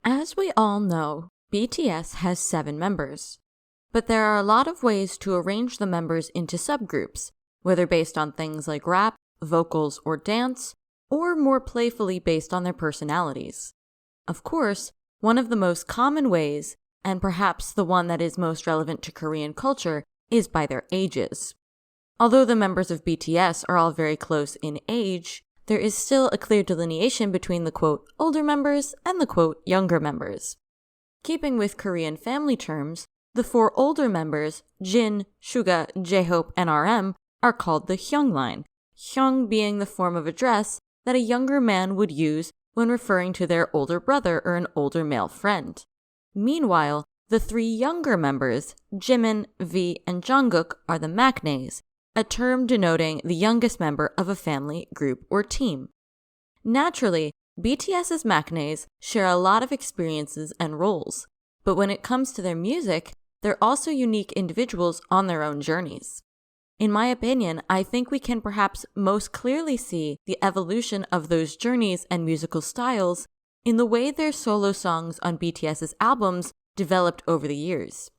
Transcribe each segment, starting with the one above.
As we all know, BTS has 7 members. But there are a lot of ways to arrange the members into subgroups, whether based on things like rap, vocals, or dance, or more playfully based on their personalities. Of course, one of the most common ways, and perhaps the one that is most relevant to Korean culture, is by their ages. Although the members of BTS are all very close in age, there is still a clear delineation between the quote older members and the quote younger members. Keeping with Korean family terms, the 4 older members, Jin, Suga, J-Hope, and RM, are called the hyung line, hyung being the form of address that a younger man would use when referring to their older brother or an older male friend. Meanwhile, the 3 younger members, Jimin, V, and Jungkook, are the maknaes, a term denoting the youngest member of a family, group, or team. Naturally, BTS's maknaes share a lot of experiences and roles, but when it comes to their music, they're also unique individuals on their own journeys. In my opinion, I think we can perhaps most clearly see the evolution of those journeys and musical styles in the way their solo songs on BTS's albums developed over the years.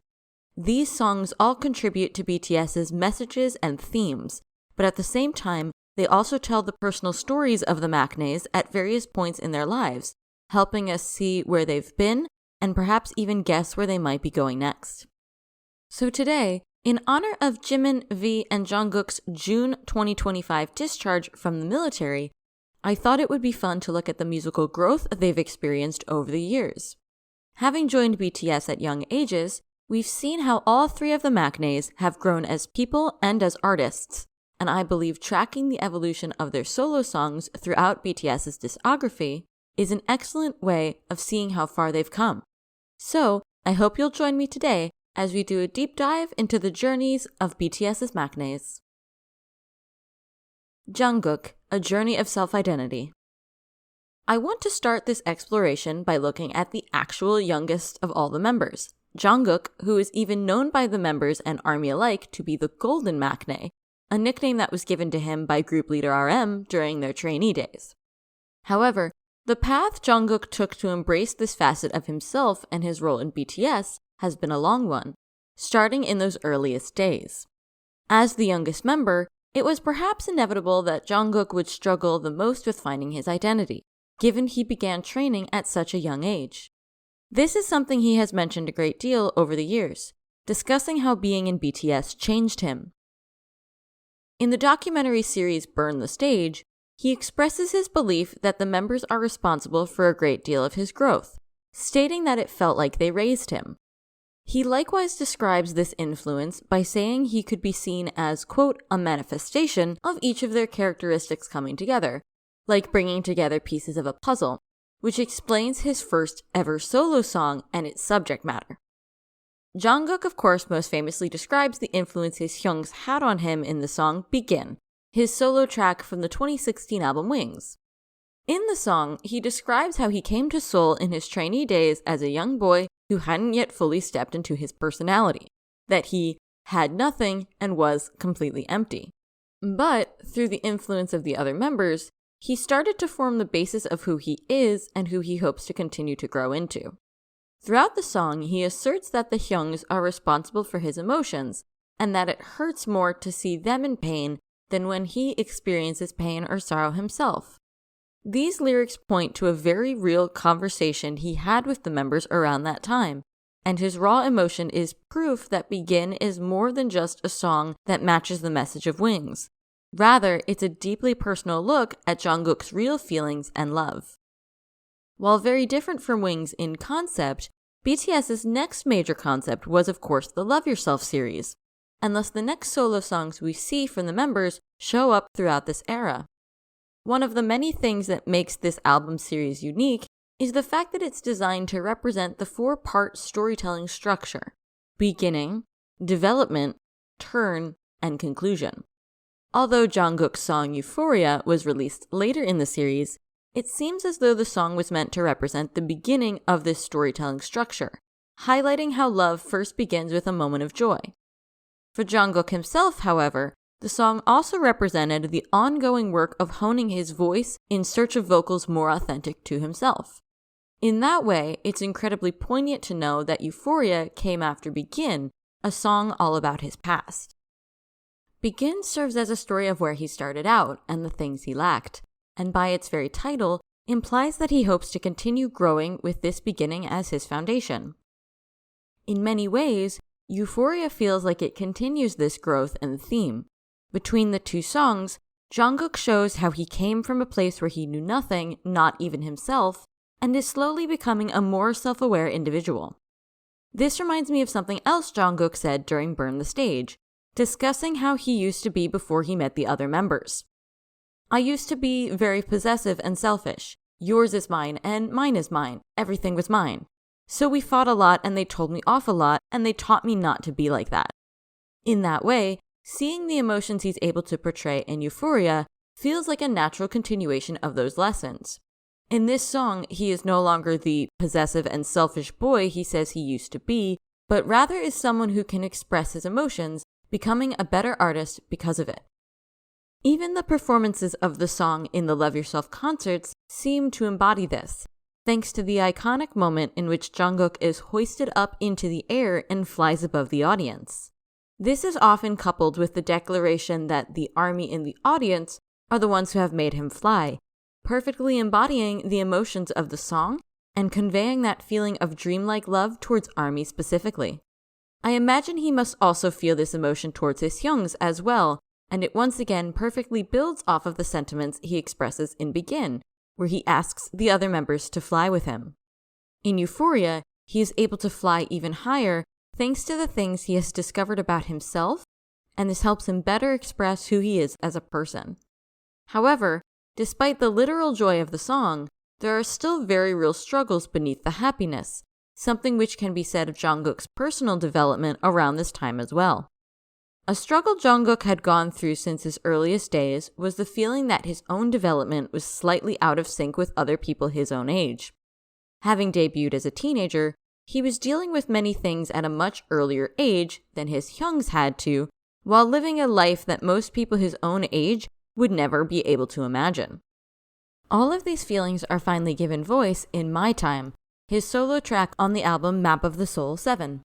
These songs all contribute to BTS's messages and themes, but at the same time, they also tell the personal stories of the maknaes at various points in their lives, helping us see where they've been and perhaps even guess where they might be going next. So today, in honor of Jimin, V, and Jungkook's June 2025 discharge from the military, I thought it would be fun to look at the musical growth they've experienced over the years. Having joined BTS at young ages, we've seen how all 3 of the maknaes have grown as people and as artists, and I believe tracking the evolution of their solo songs throughout BTS's discography is an excellent way of seeing how far they've come. So, I hope you'll join me today as we do a deep dive into the journeys of BTS's maknaes. Jungkook, A Journey of Self-Identity. I want to start this exploration by looking at the actual youngest of all the members, Jungkook, who is even known by the members and ARMY alike to be the Golden Maknae, a nickname that was given to him by group leader RM during their trainee days. However, the path Jungkook took to embrace this facet of himself and his role in BTS has been a long one, starting in those earliest days. As the youngest member, it was perhaps inevitable that Jungkook would struggle the most with finding his identity, given he began training at such a young age. This is something he has mentioned a great deal over the years, discussing how being in BTS changed him. In the documentary series Burn the Stage, he expresses his belief that the members are responsible for a great deal of his growth, stating that it felt like they raised him. He likewise describes this influence by saying he could be seen as, quote, a manifestation of each of their characteristics coming together, like bringing together pieces of a puzzle, which explains his first ever solo song and its subject matter. Jungkook, of course, most famously describes the influence his hyungs had on him in the song Begin, his solo track from the 2016 album Wings. In the song, he describes how he came to Seoul in his trainee days as a young boy who hadn't yet fully stepped into his personality, that he had nothing and was completely empty. But, through the influence of the other members, he started to form the basis of who he is and who he hopes to continue to grow into. Throughout the song, he asserts that the hyungs are responsible for his emotions, and that it hurts more to see them in pain than when he experiences pain or sorrow himself. These lyrics point to a very real conversation he had with the members around that time, and his raw emotion is proof that Begin is more than just a song that matches the message of Wings. Rather, it's a deeply personal look at Jungkook's real feelings and love. While very different from Wings in concept, BTS's next major concept was of course the Love Yourself series, and thus the next solo songs we see from the members show up throughout this era. One of the many things that makes this album series unique is the fact that it's designed to represent the 4-part storytelling structure: beginning, development, turn, and conclusion. Although Jungkook's song Euphoria was released later in the series, it seems as though the song was meant to represent the beginning of this storytelling structure, highlighting how love first begins with a moment of joy. For Jungkook himself, however, the song also represented the ongoing work of honing his voice in search of vocals more authentic to himself. In that way, it's incredibly poignant to know that Euphoria came after Begin, a song all about his past. Begin serves as a story of where he started out and the things he lacked, and by its very title, implies that he hopes to continue growing with this beginning as his foundation. In many ways, Euphoria feels like it continues this growth and theme. Between the two songs, Jungkook shows how he came from a place where he knew nothing, not even himself, and is slowly becoming a more self-aware individual. This reminds me of something else Jungkook said during Burn the Stage, discussing how he used to be before he met the other members. I used to be very possessive and selfish. Yours is mine and mine is mine. Everything was mine. So we fought a lot and they told me off a lot and they taught me not to be like that. In that way, seeing the emotions he's able to portray in Euphoria feels like a natural continuation of those lessons. In this song, he is no longer the possessive and selfish boy he says he used to be, but rather is someone who can express his emotions, becoming a better artist because of it. Even the performances of the song in the Love Yourself concerts seem to embody this, thanks to the iconic moment in which Jungkook is hoisted up into the air and flies above the audience. This is often coupled with the declaration that the ARMY in the audience are the ones who have made him fly, perfectly embodying the emotions of the song and conveying that feeling of dreamlike love towards ARMY specifically. I imagine he must also feel this emotion towards his hyungs as well, and it once again perfectly builds off of the sentiments he expresses in Begin, where he asks the other members to fly with him. In Euphoria, he is able to fly even higher thanks to the things he has discovered about himself, and this helps him better express who he is as a person. However, despite the literal joy of the song, there are still very real struggles beneath the happiness, something which can be said of Jungkook's personal development around this time as well. A struggle Jungkook had gone through since his earliest days was the feeling that his own development was slightly out of sync with other people his own age. Having debuted as a teenager, he was dealing with many things at a much earlier age than his hyungs had to, while living a life that most people his own age would never be able to imagine. All of these feelings are finally given voice in My Time, his solo track on the album Map of the Soul 7.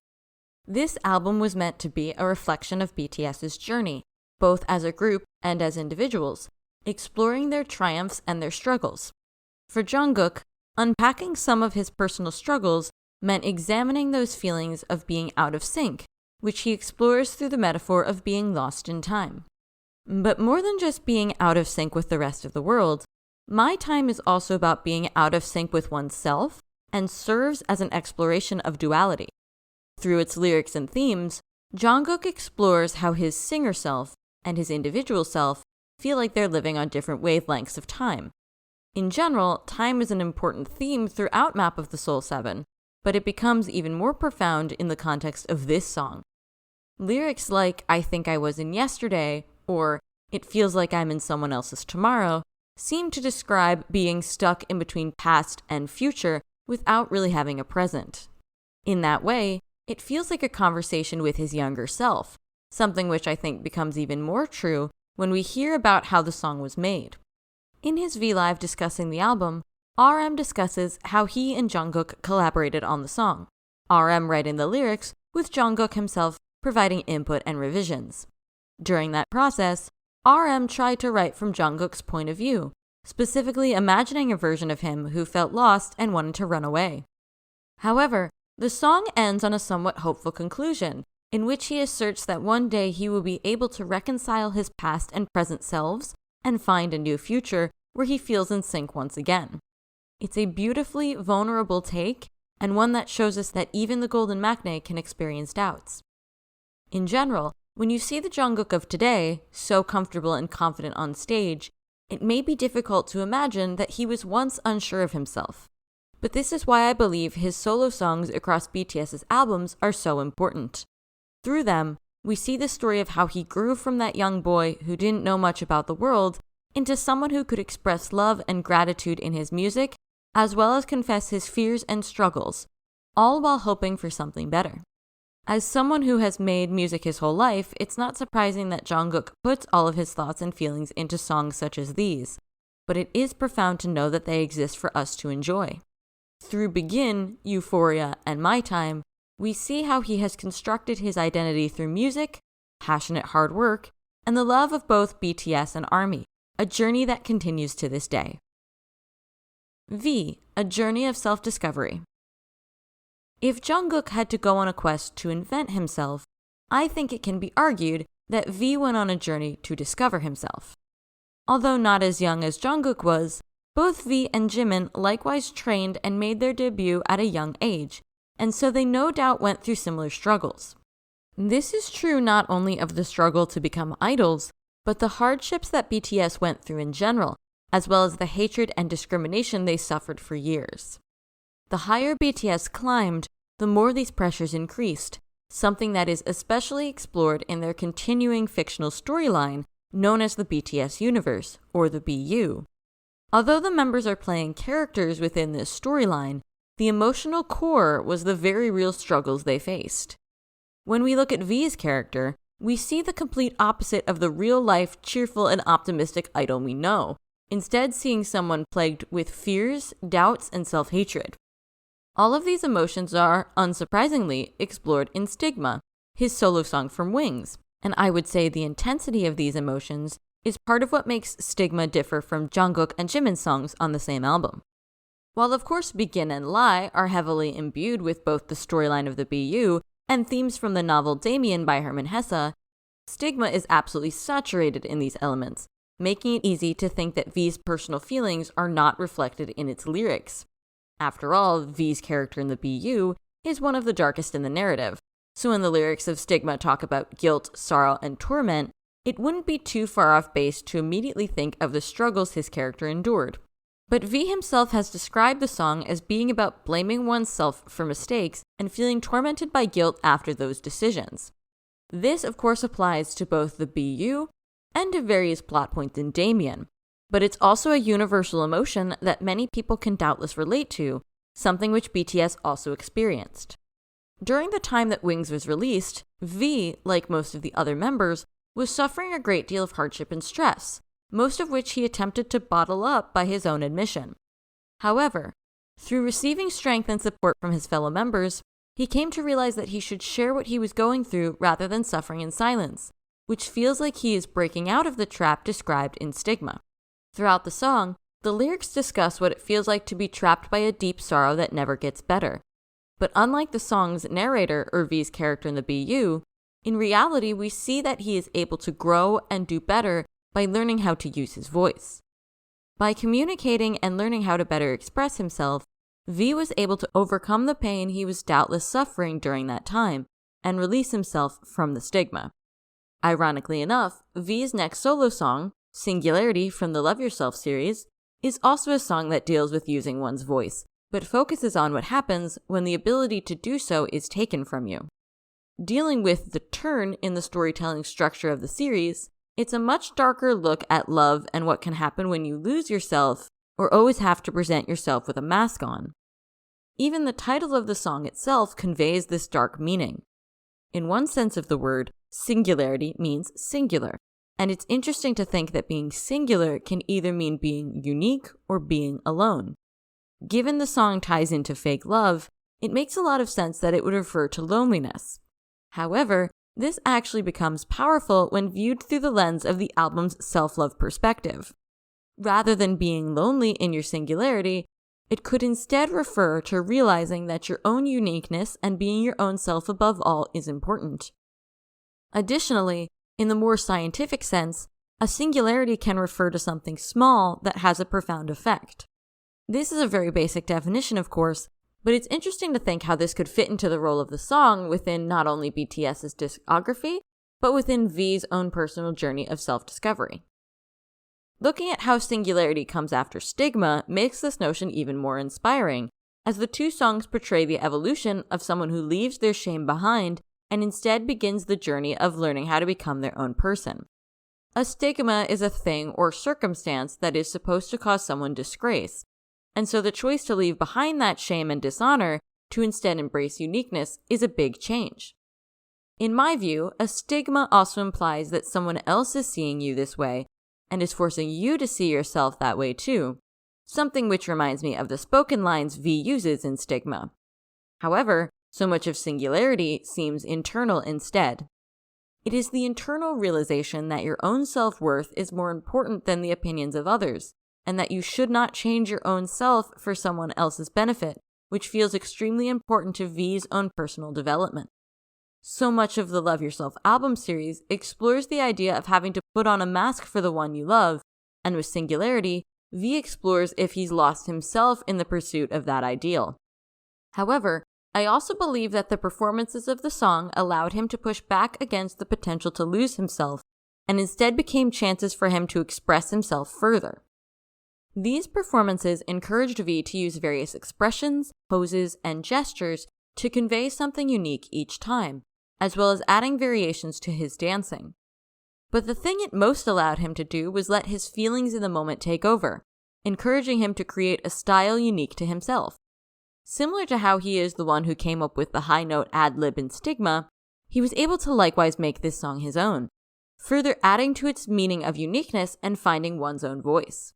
This album was meant to be a reflection of BTS's journey, both as a group and as individuals, exploring their triumphs and their struggles. For Jungkook, unpacking some of his personal struggles meant examining those feelings of being out of sync, which he explores through the metaphor of being lost in time. But more than just being out of sync with the rest of the world, My Time is also about being out of sync with oneself and serves as an exploration of duality. Through its lyrics and themes, Jungkook explores how his singer self and his individual self feel like they're living on different wavelengths of time. In general, time is an important theme throughout Map of the Soul 7, but it becomes even more profound in the context of this song. Lyrics like I think I was in yesterday or it feels like I'm in someone else's tomorrow seem to describe being stuck in between past and future without really having a present. In that way, it feels like a conversation with his younger self, something which I think becomes even more true when we hear about how the song was made. In his V-Live discussing the album, RM discusses how he and Jungkook collaborated on the song, RM writing the lyrics with Jungkook himself providing input and revisions. During that process, RM tried to write from Jungkook's point of view, specifically imagining a version of him who felt lost and wanted to run away. However, the song ends on a somewhat hopeful conclusion, in which he asserts that one day he will be able to reconcile his past and present selves and find a new future where he feels in sync once again. It's a beautifully vulnerable take, and one that shows us that even the golden maknae can experience doubts. In general, when you see the Jungkook of today, so comfortable and confident on stage, it may be difficult to imagine that he was once unsure of himself. But this is why I believe his solo songs across BTS's albums are so important. Through them, we see the story of how he grew from that young boy who didn't know much about the world into someone who could express love and gratitude in his music, as well as confess his fears and struggles, all while hoping for something better. As someone who has made music his whole life, it's not surprising that Jungkook puts all of his thoughts and feelings into songs such as these, but it is profound to know that they exist for us to enjoy. Through Begin, Euphoria, and My Time, we see how he has constructed his identity through music, passionate hard work, and the love of both BTS and ARMY, a journey that continues to this day. V, a journey of self-discovery. If Jungkook had to go on a quest to invent himself, I think it can be argued that V went on a journey to discover himself. Although not as young as Jungkook was, both V and Jimin likewise trained and made their debut at a young age, and so they no doubt went through similar struggles. This is true not only of the struggle to become idols, but the hardships that BTS went through in general, as well as the hatred and discrimination they suffered for years. The higher BTS climbed, the more these pressures increased, something that is especially explored in their continuing fictional storyline known as the BTS universe, or the BU. Although the members are playing characters within this storyline, the emotional core was the very real struggles they faced. When we look at V's character, we see the complete opposite of the real-life, cheerful, and optimistic idol we know, instead seeing someone plagued with fears, doubts, and self-hatred. All of these emotions are, unsurprisingly, explored in Stigma, his solo song from Wings, and I would say the intensity of these emotions is part of what makes Stigma differ from Jungkook and Jimin's songs on the same album. While of course Begin and Lie are heavily imbued with both the storyline of the BU and themes from the novel Damien by Hermann Hesse, Stigma is absolutely saturated in these elements, making it easy to think that V's personal feelings are not reflected in its lyrics. After all, V's character in the BU is one of the darkest in the narrative, so when the lyrics of Stigma talk about guilt, sorrow, and torment, it wouldn't be too far off base to immediately think of the struggles his character endured. But V himself has described the song as being about blaming oneself for mistakes and feeling tormented by guilt after those decisions. This, of course, applies to both the BU and to various plot points in Damien, but it's also a universal emotion that many people can doubtless relate to, something which BTS also experienced. During the time that Wings was released, V, like most of the other members, was suffering a great deal of hardship and stress, most of which he attempted to bottle up by his own admission. However, through receiving strength and support from his fellow members, he came to realize that he should share what he was going through rather than suffering in silence, which feels like he is breaking out of the trap described in Stigma. Throughout the song, the lyrics discuss what it feels like to be trapped by a deep sorrow that never gets better. But unlike the song's narrator or V's character in the BU, in reality we see that he is able to grow and do better by learning how to use his voice. By communicating and learning how to better express himself, V was able to overcome the pain he was doubtless suffering during that time and release himself from the stigma. Ironically enough, V's next solo song, Singularity from the Love Yourself series, is also a song that deals with using one's voice, but focuses on what happens when the ability to do so is taken from you. Dealing with the turn in the storytelling structure of the series, it's a much darker look at love and what can happen when you lose yourself or always have to present yourself with a mask on. Even the title of the song itself conveys this dark meaning. In one sense of the word, singularity means singular, and it's interesting to think that being singular can either mean being unique or being alone. Given the song ties into fake love, it makes a lot of sense that it would refer to loneliness. However, this actually becomes powerful when viewed through the lens of the album's self-love perspective. Rather than being lonely in your singularity, it could instead refer to realizing that your own uniqueness and being your own self above all is important. Additionally, in the more scientific sense, a singularity can refer to something small that has a profound effect. This is a very basic definition, of course, but it's interesting to think how this could fit into the role of the song within not only BTS's discography, but within V's own personal journey of self-discovery. Looking at how singularity comes after stigma makes this notion even more inspiring, as the two songs portray the evolution of someone who leaves their shame behind and instead begins the journey of learning how to become their own person. A stigma is a thing or circumstance that is supposed to cause someone disgrace, and so the choice to leave behind that shame and dishonor to instead embrace uniqueness is a big change. In my view, a stigma also implies that someone else is seeing you this way and is forcing you to see yourself that way too. something which reminds me of the spoken lines V uses in Stigma. However, so much of Singularity seems internal instead. It is the internal realization that your own self-worth is more important than the opinions of others, and that you should not change your own self for someone else's benefit, which feels extremely important to V's own personal development. So much of the Love Yourself album series explores the idea of having to put on a mask for the one you love, and with Singularity, V explores if he's lost himself in the pursuit of that ideal. However, I also believe that the performances of the song allowed him to push back against the potential to lose himself, and instead became chances for him to express himself further. These performances encouraged V to use various expressions, poses, and gestures to convey something unique each time, as well as adding variations to his dancing. But the thing it most allowed him to do was let his feelings in the moment take over, encouraging him to create a style unique to himself. Similar to how he is the one who came up with the high note ad-lib in Stigma, he was able to likewise make this song his own, further adding to its meaning of uniqueness and finding one's own voice.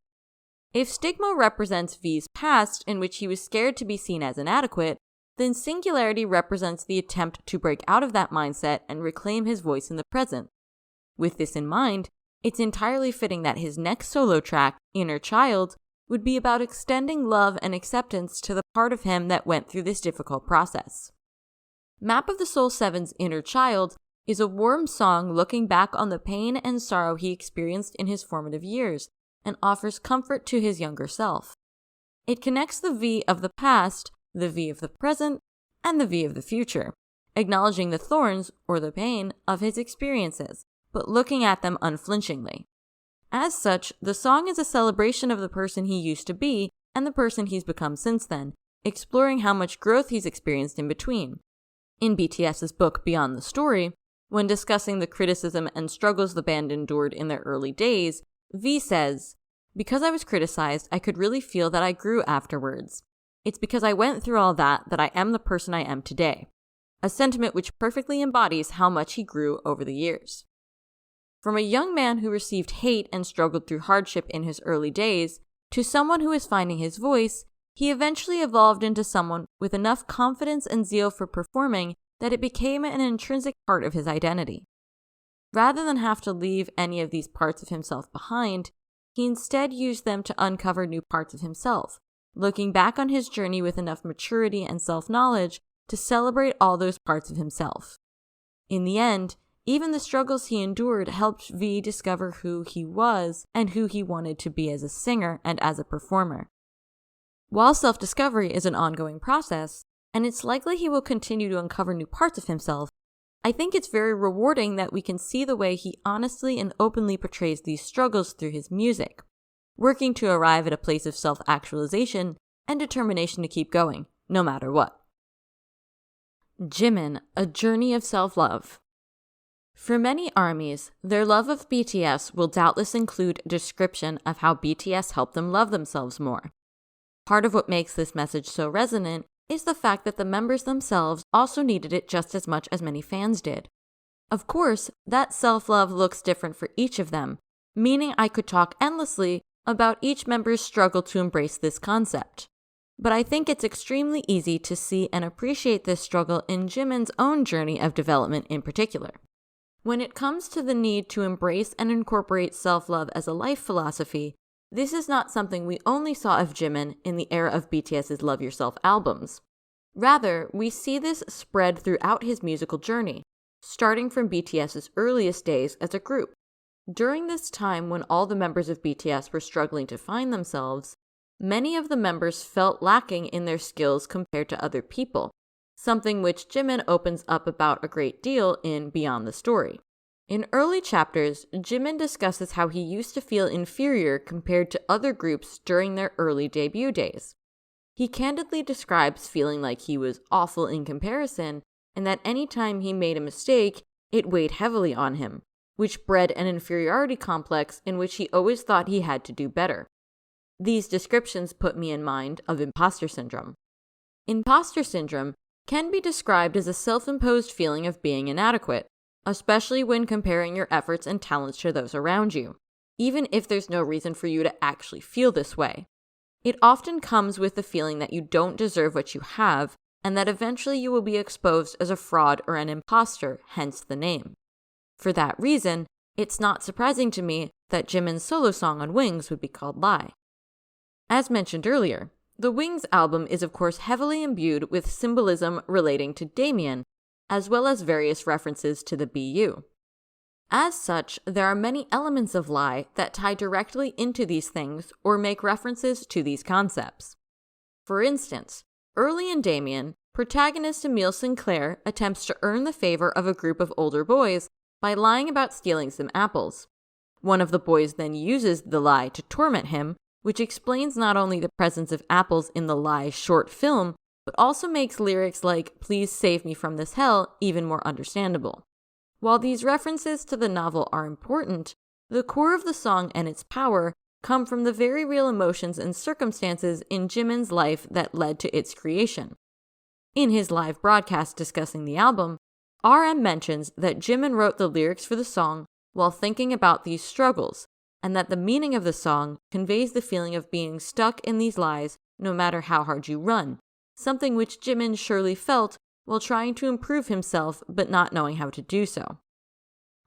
If Stigma represents V's past in which he was scared to be seen as inadequate, then Singularity represents the attempt to break out of that mindset and reclaim his voice in the present. With this in mind, it's entirely fitting that his next solo track, Inner Child, would be about extending love and acceptance to the part of him that went through this difficult process. Map of the Soul 7's Inner Child is a warm song looking back on the pain and sorrow he experienced in his formative years, and offers comfort to his younger self. It connects the V of the past, the V of the present, and the V of the future, acknowledging the thorns, or the pain, of his experiences, but looking at them unflinchingly. As such, the song is a celebration of the person he used to be and the person he's become since then, exploring how much growth he's experienced in between. In BTS's book Beyond the Story, when discussing the criticism and struggles the band endured in their early days, V says, "Because I was criticized, I could really feel that I grew afterwards. It's because I went through all that I am the person I am today." A sentiment which perfectly embodies how much he grew over the years. From a young man who received hate and struggled through hardship in his early days, to someone who is finding his voice, he eventually evolved into someone with enough confidence and zeal for performing that it became an intrinsic part of his identity. Rather than have to leave any of these parts of himself behind, he instead used them to uncover new parts of himself, looking back on his journey with enough maturity and self-knowledge to celebrate all those parts of himself. In the end, even the struggles he endured helped V discover who he was and who he wanted to be as a singer and as a performer. While self-discovery is an ongoing process, and it's likely he will continue to uncover new parts of himself, I think it's very rewarding that we can see the way he honestly and openly portrays these struggles through his music, working to arrive at a place of self-actualization and determination to keep going, no matter what. Jimin, A Journey of Self-Love. For many ARMYs, their love of BTS will doubtless include a description of how BTS helped them love themselves more. Part of what makes this message so resonant is the fact that the members themselves also needed it just as much as many fans did. Of course, that self-love looks different for each of them, meaning I could talk endlessly about each member's struggle to embrace this concept. But I think it's extremely easy to see and appreciate this struggle in Jimin's own journey of development in particular. When it comes to the need to embrace and incorporate self-love as a life philosophy, this is not something we only saw of Jimin in the era of BTS's Love Yourself albums. Rather, we see this spread throughout his musical journey, starting from BTS's earliest days as a group. During this time when all the members of BTS were struggling to find themselves, many of the members felt lacking in their skills compared to other people, something which Jimin opens up about a great deal in Beyond the Story. In early chapters, Jimin discusses how he used to feel inferior compared to other groups during their early debut days. He candidly describes feeling like he was awful in comparison, and that any time he made a mistake, it weighed heavily on him, which bred an inferiority complex in which he always thought he had to do better. These descriptions put me in mind of imposter syndrome. Imposter syndrome can be described as a self-imposed feeling of being inadequate, especially when comparing your efforts and talents to those around you, even if there's no reason for you to actually feel this way. It often comes with the feeling that you don't deserve what you have, and that eventually you will be exposed as a fraud or an imposter, hence the name. For that reason, it's not surprising to me that Jimin's solo song on Wings would be called Lie. As mentioned earlier, the Wings album is of course heavily imbued with symbolism relating to Damien, as well as various references to the BU. As such, there are many elements of Lie that tie directly into these things or make references to these concepts. For instance, early in Damien, protagonist Emile Sinclair attempts to earn the favor of a group of older boys by lying about stealing some apples. One of the boys then uses the lie to torment him, which explains not only the presence of apples in the Lie short film, but also makes lyrics like "Please save me from this hell" even more understandable. While these references to the novel are important, the core of the song and its power come from the very real emotions and circumstances in Jimin's life that led to its creation. In his live broadcast discussing the album, RM mentions that Jimin wrote the lyrics for the song while thinking about these struggles, and that the meaning of the song conveys the feeling of being stuck in these lies no matter how hard you run, something which Jimin surely felt while trying to improve himself but not knowing how to do so.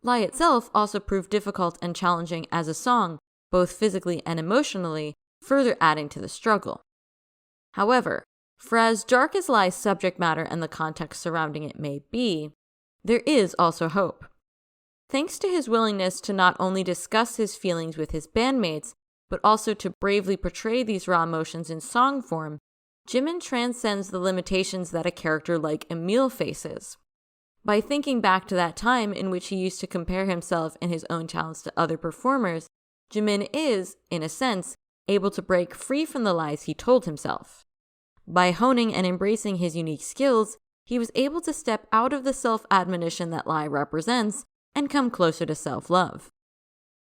Lie itself also proved difficult and challenging as a song, both physically and emotionally, further adding to the struggle. However, for as dark as Lie's subject matter and the context surrounding it may be, there is also hope. Thanks to his willingness to not only discuss his feelings with his bandmates, but also to bravely portray these raw emotions in song form, Jimin transcends the limitations that a character like Emile faces. By thinking back to that time in which he used to compare himself and his own talents to other performers, Jimin is, in a sense, able to break free from the lies he told himself. By honing and embracing his unique skills, he was able to step out of the self-admonition that Lie represents and come closer to self-love.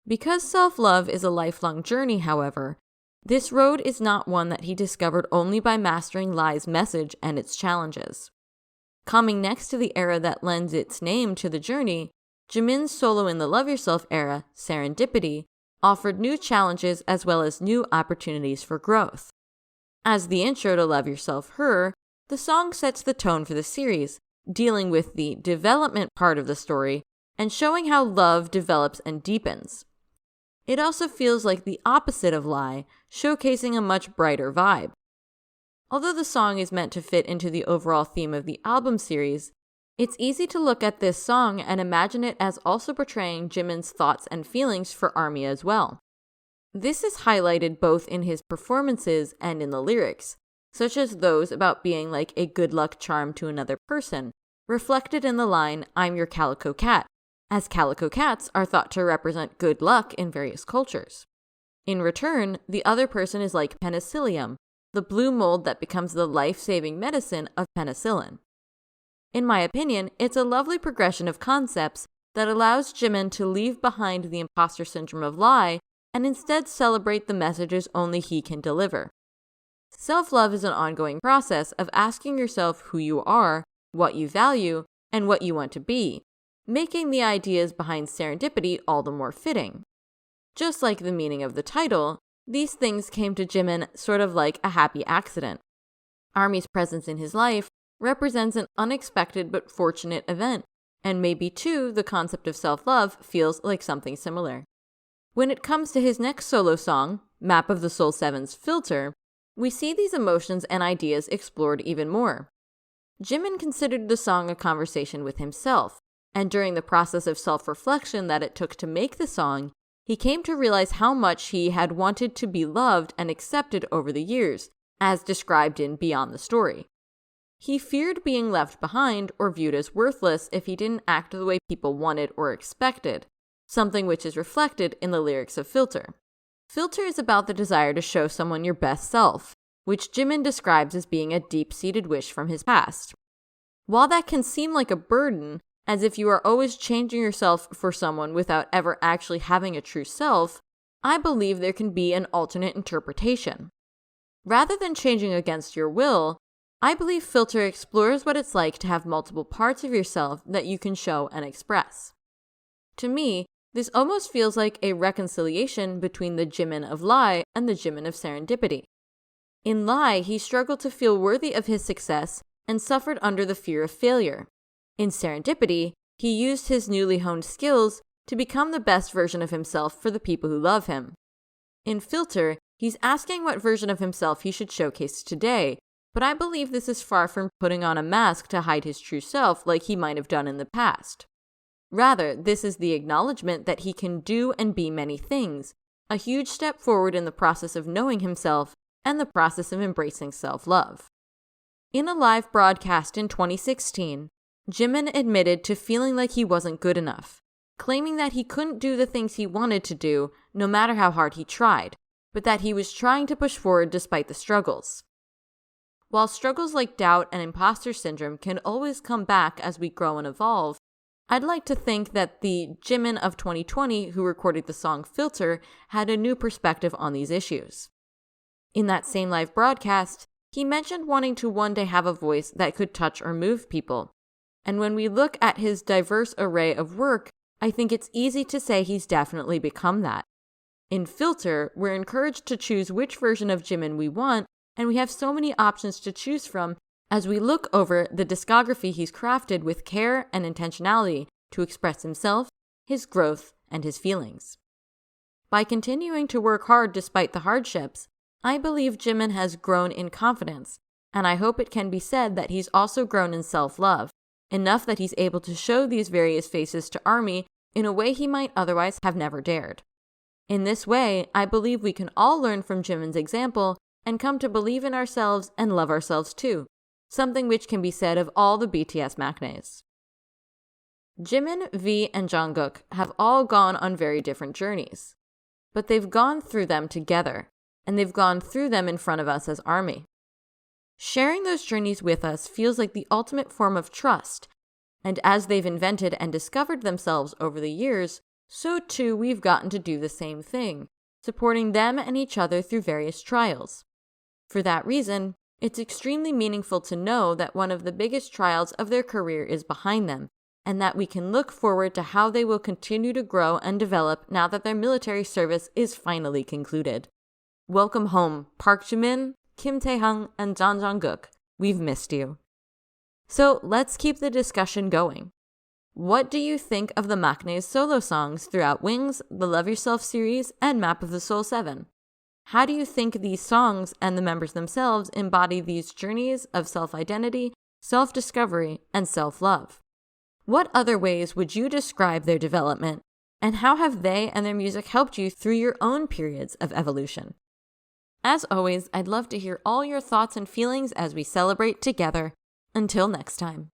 Because self-love is a lifelong journey, however, this road is not one that he discovered only by mastering Lie's message and its challenges. Coming next to the era that lends its name to the journey, Jimin's solo in the Love Yourself era, Serendipity, offered new challenges as well as new opportunities for growth. As the intro to Love Yourself Her, the song sets the tone for the series, dealing with the development part of the story and showing how love develops and deepens. It also feels like the opposite of Lie, showcasing a much brighter vibe. Although the song is meant to fit into the overall theme of the album series, it's easy to look at this song and imagine it as also portraying Jimin's thoughts and feelings for ARMY as well. This is highlighted both in his performances and in the lyrics, such as those about being like a good luck charm to another person, reflected in the line, "I'm your calico cat," as calico cats are thought to represent good luck in various cultures. In return, the other person is like penicillium, the blue mold that becomes the life-saving medicine of penicillin. In my opinion, it's a lovely progression of concepts that allows Jimin to leave behind the imposter syndrome of Lie and instead celebrate the messages only he can deliver. Self-love is an ongoing process of asking yourself who you are, what you value, and what you want to be, making the ideas behind Serendipity all the more fitting. Just like the meaning of the title, these things came to Jimin sort of like a happy accident. ARMY's presence in his life represents an unexpected but fortunate event, and maybe too the concept of self-love feels like something similar. When it comes to his next solo song, Map of the Soul 7's Filter, we see these emotions and ideas explored even more. Jimin considered the song a conversation with himself, and during the process of self-reflection that it took to make the song, he came to realize how much he had wanted to be loved and accepted over the years, as described in Beyond the Story. He feared being left behind or viewed as worthless if he didn't act the way people wanted or expected, something which is reflected in the lyrics of Filter. Filter is about the desire to show someone your best self, which Jimin describes as being a deep-seated wish from his past. While that can seem like a burden, as if you are always changing yourself for someone without ever actually having a true self, I believe there can be an alternate interpretation. Rather than changing against your will, I believe Filter explores what it's like to have multiple parts of yourself that you can show and express. To me, this almost feels like a reconciliation between the Jimin of Lie and the Jimin of Serendipity. In Lie, he struggled to feel worthy of his success and suffered under the fear of failure. In Serendipity, he used his newly honed skills to become the best version of himself for the people who love him. In Filter, he's asking what version of himself he should showcase today, but I believe this is far from putting on a mask to hide his true self like he might have done in the past. Rather, this is the acknowledgement that he can do and be many things, a huge step forward in the process of knowing himself and the process of embracing self-love. In a live broadcast in 2016, Jimin admitted to feeling like he wasn't good enough, claiming that he couldn't do the things he wanted to do no matter how hard he tried, but that he was trying to push forward despite the struggles. While struggles like doubt and imposter syndrome can always come back as we grow and evolve, I'd like to think that the Jimin of 2020 who recorded the song Filter had a new perspective on these issues. In that same live broadcast, he mentioned wanting to one day have a voice that could touch or move people. And when we look at his diverse array of work, I think it's easy to say he's definitely become that. In Filter, we're encouraged to choose which version of Jimin we want, and we have so many options to choose from as we look over the discography he's crafted with care and intentionality to express himself, his growth, and his feelings. By continuing to work hard despite the hardships, I believe Jimin has grown in confidence, and I hope it can be said that he's also grown in self-love, enough that he's able to show these various faces to ARMY in a way he might otherwise have never dared. In this way, I believe we can all learn from Jimin's example and come to believe in ourselves and love ourselves too, something which can be said of all the BTS maknaes. Jimin, V, and Jungkook have all gone on very different journeys, but they've gone through them together, and they've gone through them in front of us as ARMY. Sharing those journeys with us feels like the ultimate form of trust, and as they've invented and discovered themselves over the years, so too we've gotten to do the same thing, supporting them and each other through various trials. For that reason, it's extremely meaningful to know that one of the biggest trials of their career is behind them, and that we can look forward to how they will continue to grow and develop now that their military service is finally concluded. Welcome home, Park Jimin, Kim Taehyung, and Jungkook. We've missed you. So let's keep the discussion going. What do you think of the Maknae's solo songs throughout Wings, the Love Yourself series, and Map of the Soul 7? How do you think these songs and the members themselves embody these journeys of self-identity, self-discovery, and self-love? What other ways would you describe their development, and how have they and their music helped you through your own periods of evolution? As always, I'd love to hear all your thoughts and feelings as we celebrate together. Until next time.